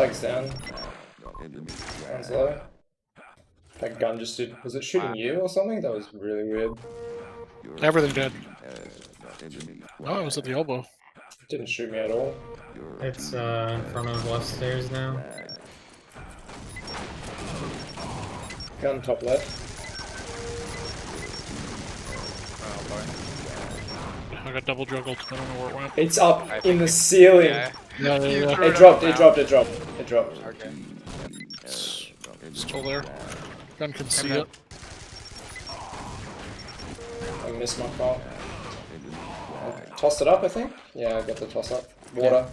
Flag's down. One's low. That gun just did. Was it shooting you or something? That was really weird. Everything did. Oh, it was at the elbow. It didn't shoot me at all. It's in front of left stairs now. Gun top left. I got double juggled. I don't know where it went. It's up in the ceiling. Yeah. Yeah. It dropped. It dropped. It dropped. It dropped. Okay. It's still there. Gun can see it. I missed my call. I tossed it up, I think. Yeah, I got the toss up. Water.